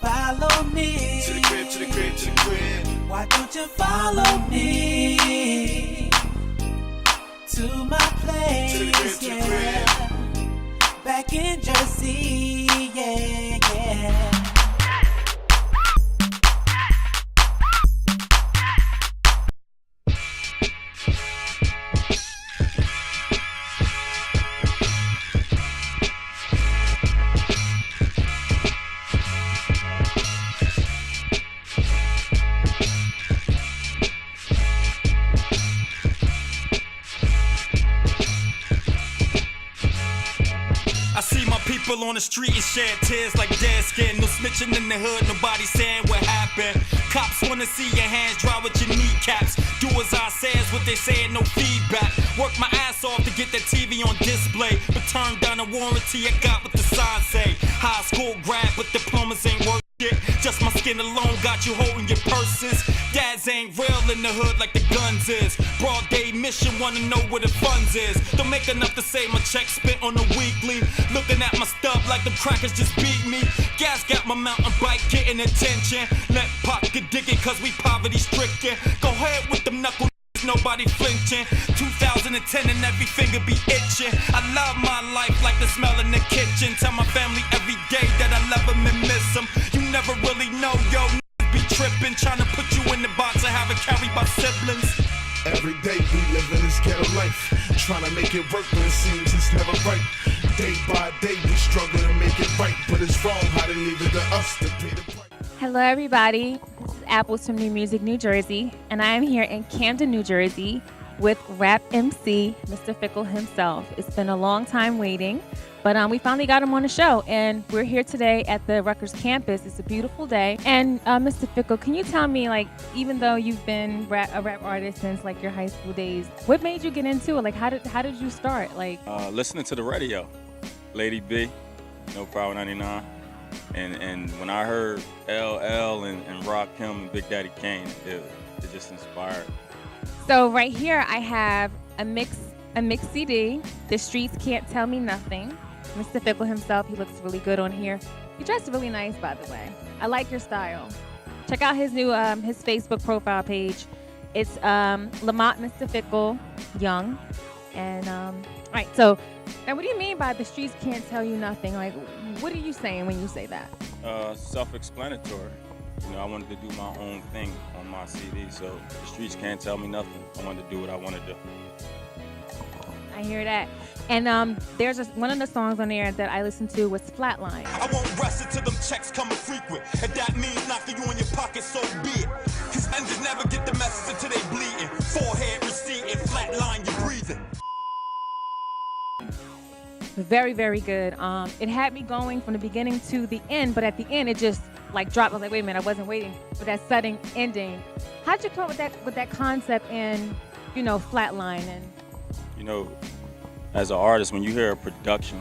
Follow me to the crib, to the crib, to the crib. Why don't you follow me to my place? To the crib, to the crib. Back in Jersey, yeah, yeah. On the street and shed tears like dead skin. No snitching in the hood, nobody saying what happened. Cops wanna see your hands dry with your kneecaps. Do as I say is what they saying, no feedback. Work my ass off to get that TV on display, but turn down the warranty I got what the sign say. High school grad, but diplomas ain't worth shit. Just my skin alone got you holding your purses. Dads ain't real in the hood like the guns is. Broad day mission, wanna know where the funds is. Don't make enough to say my check spent on a weekly. Looking at my stuff like them crackers just beat me. Gas got my mountain bike getting attention. Let pocket digging cause we poverty stricken. Go ahead with them knuckle nobody flinching. 2010 and every finger be itching. I love my life like the smell in the kitchen. Tell my family every day that I love them and miss them. You never really know, yo, be tripping. Trying to put you in the box and have it carried by siblings. Every day we live in this ghetto life, trying to make it work but it seems it's never right. Day by day we struggle to make it right, but it's wrong how they leave it to us to pay the price. Hello everybody, this is Apples from New Music, New Jersey, and I am here in Camden, New Jersey with rap MC, Mr. Fickle himself. It's been a long time waiting, but we finally got him on the show, and we're here today at the Rutgers campus. It's a beautiful day. And Mr. Fickle, can you tell me, like, even though you've been a rap artist since like your high school days, what made you get into it? Like, how did you start? Like, listening to the radio, Lady B, No Power 99, and when I heard LL and Rakim and Big Daddy Kane, it just inspired. So right here I have a mix CD, The Streets Can't Tell Me Nothing. Mr. Fickle himself, he looks really good on here. He dressed really nice, by the way. I like your style. Check out his new his Facebook profile page. It's Lamont Mr. Fickle Young. And all right, so now what do you mean by The Streets Can't Tell You Nothing? Like, what are you saying when you say that? Self-explanatory. You know, I wanted to do my own thing on my CD, so the streets can't tell me nothing. I wanted to do what I want to do. I hear that. And there's one of the songs on there that I listened to was Flatline. I won't rush it till them checks coming frequent. If that means knocking you in your pocket, so be it. Cause men just never get the message until they bleeding. Forehead receding, flatline, you breathing. Very, very good. It had me going from the beginning to the end, but at the end it just like dropped. I was like, wait a minute, I wasn't waiting for that sudden ending. How'd you come up with that concept and, you know, Flatline? And you know, as an artist, when you hear a production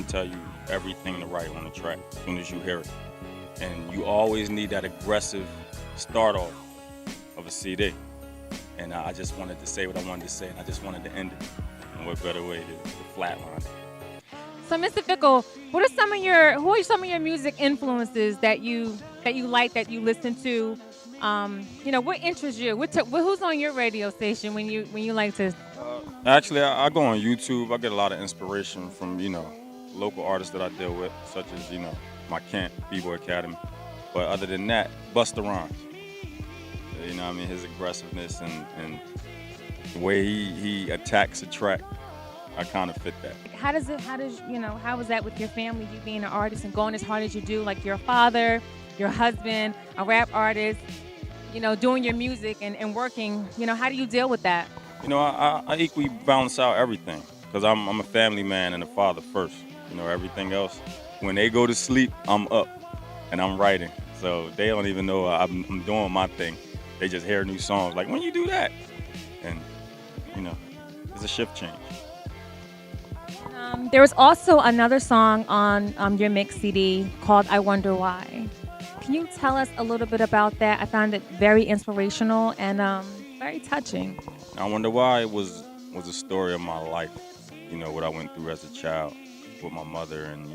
tell you everything to write on the track as soon as you hear it. And you always need that aggressive start off of a CD. And I just wanted to say what I wanted to say, and I just wanted to end it. And what better way to flatline it? So, Mr. Fickle, who are some of your music influences that you like, that you listen to? You know, what interests you? Who's on your radio station when you like to? Actually, I go on YouTube. I get a lot of inspiration from, you know, local artists that I deal with, such as, you know, my camp, B-Boy Academy. But other than that, Busta Rhymes. You know what I mean? His aggressiveness and the way he attacks a track, I kind of fit that. How was that with your family, you being an artist and going as hard as you do, like your father, your husband, a rap artist, you know, doing your music and working, you know, how do you deal with that? You know, I equally balance out everything because I'm a family man and a father first. You know, everything else, when they go to sleep, I'm up and I'm writing. So they don't even know I'm doing my thing. They just hear new songs like, when you do that? And, you know, it's a shift change. There was also another song on your mix CD called I Wonder Why. Can you tell us a little bit about that? I found it very inspirational and very touching. I wonder why it was a story of my life. What I went through as a child with my mother, and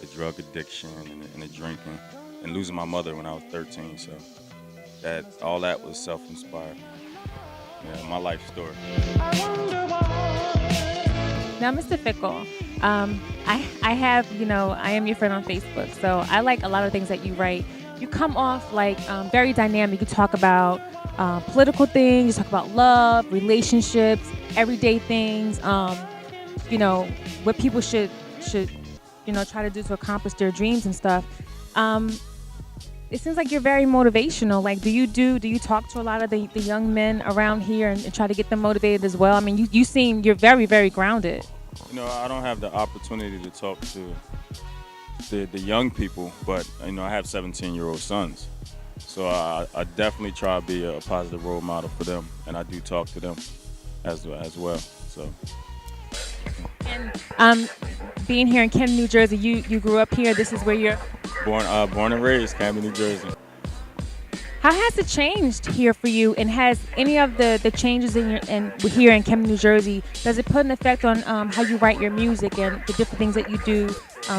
the drug addiction and the drinking, and losing my mother when I was 13. So all that was self-inspired. Yeah, my life story. Now, Mr. Fickle, I have, I am your friend on Facebook, so I like a lot of things that you write. You come off like very dynamic. You talk about political things, you talk about love, relationships, everyday things, what people should try to do to accomplish their dreams and stuff. It seems like you're very motivational. Like, do you talk to a lot of the young men around here and try to get them motivated as well? I mean, you're very, very grounded. I don't have the opportunity to talk to the young people, but I have 17-year-old sons, so I definitely try to be a positive role model for them, and I do talk to them as well. So. And being here in Camden, New Jersey, you grew up here. This is where you're born and raised, Camden, New Jersey. How has it changed here for you? And has any of the changes here in Camden, New Jersey, does it put an effect on how you write your music and the different things that you do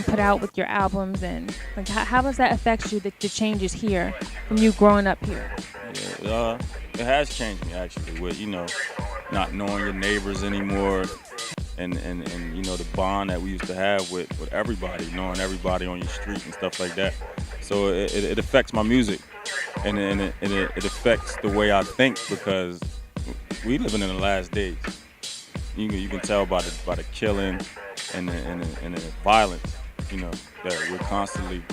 put out with your albums? And like, how does that affect you, the changes here from you growing up here? Yeah, it has changed me actually with not knowing your neighbors anymore. And the bond that we used to have with everybody, knowing everybody on your street and stuff like that. So it affects my music, and it affects the way I think, because we living in the last days. You can tell by the killing and the violence, that we're constantly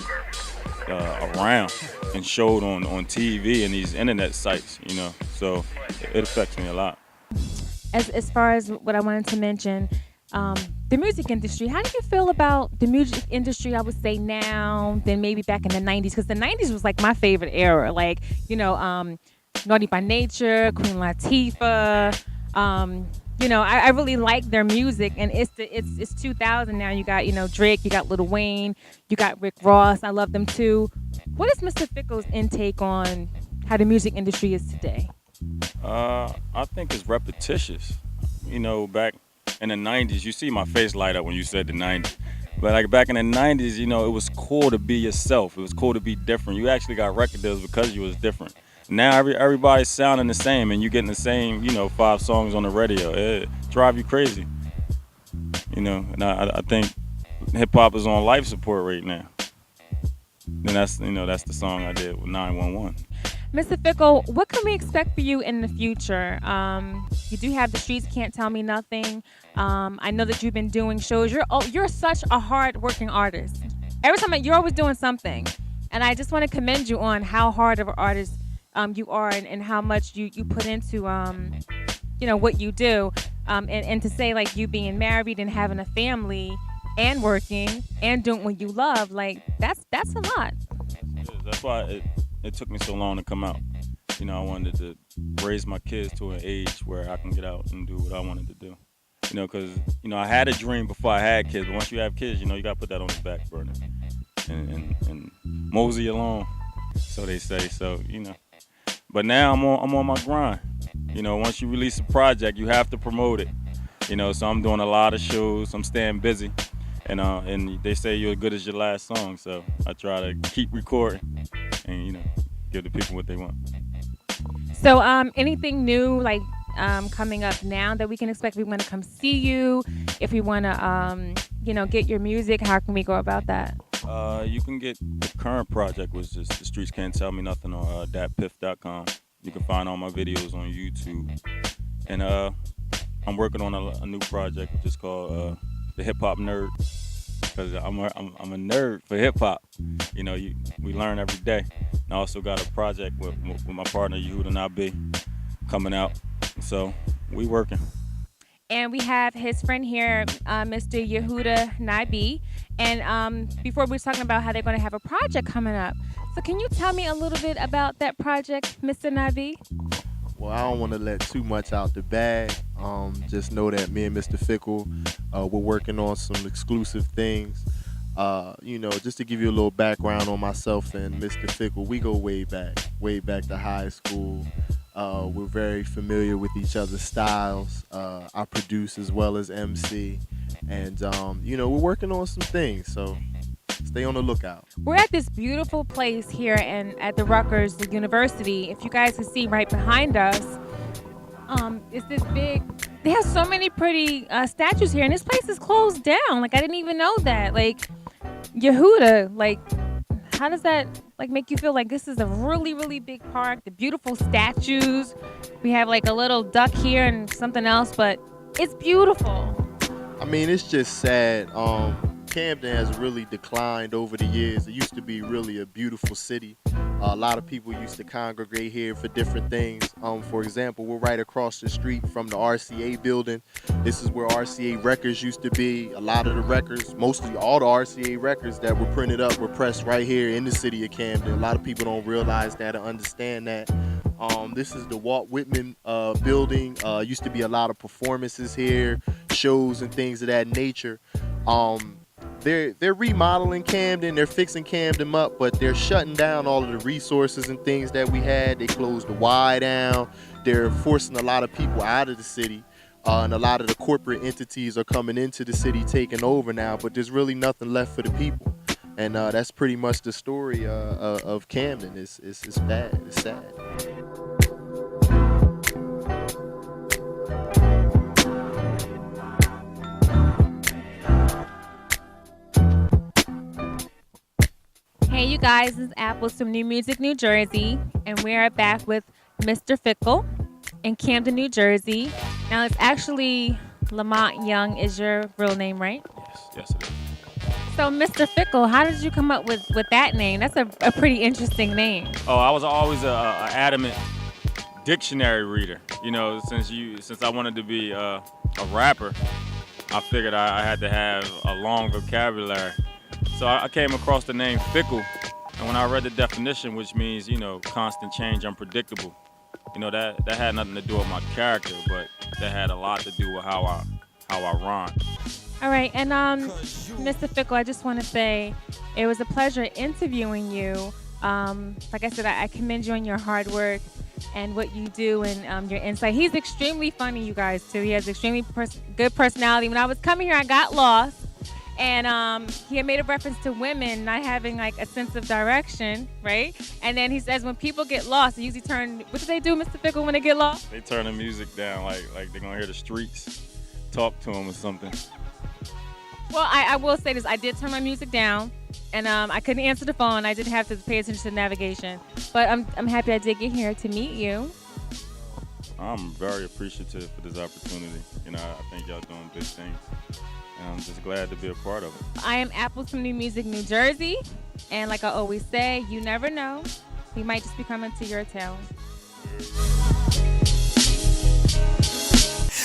around and showed on TV and these internet sites, So it affects me a lot. As far as what I wanted to mention, the music industry, how do you feel about the music industry, I would say now, than maybe back in the 90s? Because the 90s was like my favorite era. Like, Naughty by Nature, Queen Latifah. I really like their music, and it's 2000 now. You got, Drake, you got Lil Wayne, you got Rick Ross. I love them too. What is Mr. Fickle's intake on how the music industry is today? I think it's repetitious. Back in the 90s, you see my face light up when you said the 90s. But like back in the 90s, it was cool to be yourself. It was cool to be different. You actually got record deals because you was different. Now everybody's sounding the same, and you getting the same, 5 songs on the radio. It drive you crazy. And I think hip hop is on life support right now. And that's the song I did with 911. Mr. Fickle, what can we expect for you in the future? You do have The Streets Can't Tell Me Nothing. I know that you've been doing shows. You're such a hard-working artist. Every time you're always doing something, and I just want to commend you on how hard of an artist you are, and how much you put into what you do. And to say, like, you being married and having a family and working and doing what you love, like that's a lot. That's why it took me so long to come out. I wanted to raise my kids to an age where I can get out and do what I wanted to do. Because, I had a dream before I had kids, but once you have kids, you got to put that on the back burner and mosey along, so they say. So, But now I'm on my grind. Once you release a project, you have to promote it. So I'm doing a lot of shows. I'm staying busy. And they say you're as good as your last song, so I try to keep recording and give the people what they want. So anything new like coming up now that we can expect? We want to come see you. If we want to get your music, how can we go about that? You can get the current project, which is The Streets Can't Tell Me Nothing, on datpiff.com. You can find all my videos on YouTube, and I'm working on a new project which is called The Hip Hop Nerd, because I'm a nerd for hip hop. We learn every day. And I also got a project with my partner Yehuda Nabi coming out, so we working. And we have his friend here, Mr. Yehuda Nabi. And before we were talking about how they're going to have a project coming up. So can you tell me a little bit about that project, Mr. Nabi? Well, I don't want to let too much out the bag. Just know that me and Mr. Fickle, we're working on some exclusive things. Just to give you a little background on myself and Mr. Fickle, we go way back to high school. We're very familiar with each other's styles. I produce as well as MC, and we're working on some things. So stay on the lookout. We're at this beautiful place here and at the Rutgers University. If you guys can see right behind us, it's this big. They have so many pretty statues here, and this place is closed down. Like, I didn't even know that. Like, Yehuda, like, how does that make you feel? Like, this is a really, really big park. The beautiful statues. We have like a little duck here and something else, but it's beautiful. I mean, it's just sad. Camden has really declined over the years. It used to be really a beautiful city. A lot of people used to congregate here for different things. For example, we're right across the street from the RCA building. This is where RCA records used to be. A lot of the records, mostly all the RCA records that were printed up were pressed right here in the city of Camden. A lot of people don't realize that or understand that. This is the Walt Whitman building. Used to be a lot of performances here, shows and things of that nature. They're remodeling Camden, they're fixing Camden up, but they're shutting down all of the resources and things that we had. They closed the Y down. They're forcing a lot of people out of the city, and a lot of the corporate entities are coming into the city, taking over now, but there's really nothing left for the people. And that's pretty much the story of Camden. It's bad, it's sad. Hey, you guys, this is Apples from New Music, New Jersey, and we're back with Mr. Fickle in Camden, New Jersey. Now, it's actually Lamont Young is your real name, right? Yes, it is. So, Mr. Fickle, how did you come up with that name? That's a pretty interesting name. Oh, I was always a adamant dictionary reader. You know, since I wanted to be a rapper, I figured I had to have a long vocabulary. So I came across the name Fickle, and when I read the definition, which means, constant change, unpredictable, that had nothing to do with my character, but that had a lot to do with how I rhyme. All right, and Mr. Fickle, I just want to say it was a pleasure interviewing you. Like I said, I commend you on your hard work and what you do and your insight. He's extremely funny, you guys, too. He has extremely good personality. When I was coming here, I got lost. And he had made a reference to women not having like a sense of direction, right? And then he says when people get lost, they usually turn. What do they do, Mr. Fickle, when they get lost? They turn the music down, like they're gonna hear the streets talk to them or something. Well, I will say this: I did turn my music down, and I couldn't answer the phone. I didn't have to pay attention to navigation. But I'm happy I did get here to meet you. I'm very appreciative for this opportunity. I think y'all doing big things. I'm just glad to be a part of it. I am Apples from New Music, New Jersey. And like I always say, you never know. He might just be coming to your town.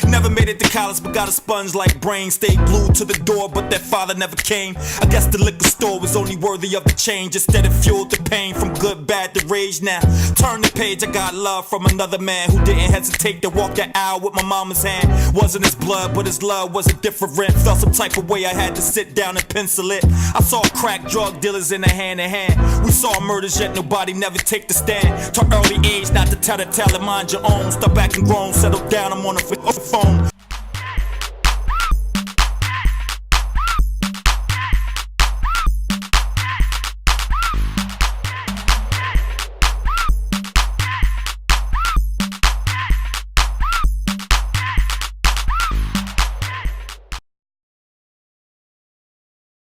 Never made it to college, but got a sponge like brain. Stayed glued to the door, but that father never came. I guess the liquor store was only worthy of the change. Instead it fueled the pain from good, bad to rage. Now turn the page, I got love from another man who didn't hesitate to walk the aisle with my mama's hand. Wasn't his blood, but his love wasn't different. Felt some type of way, I had to sit down and pencil it. I saw crack drug dealers in a hand in hand. We saw murders, yet nobody never take the stand. Taught early age not to tell the tale, mind your own. Step back and grown, settle down, I'm on the phone.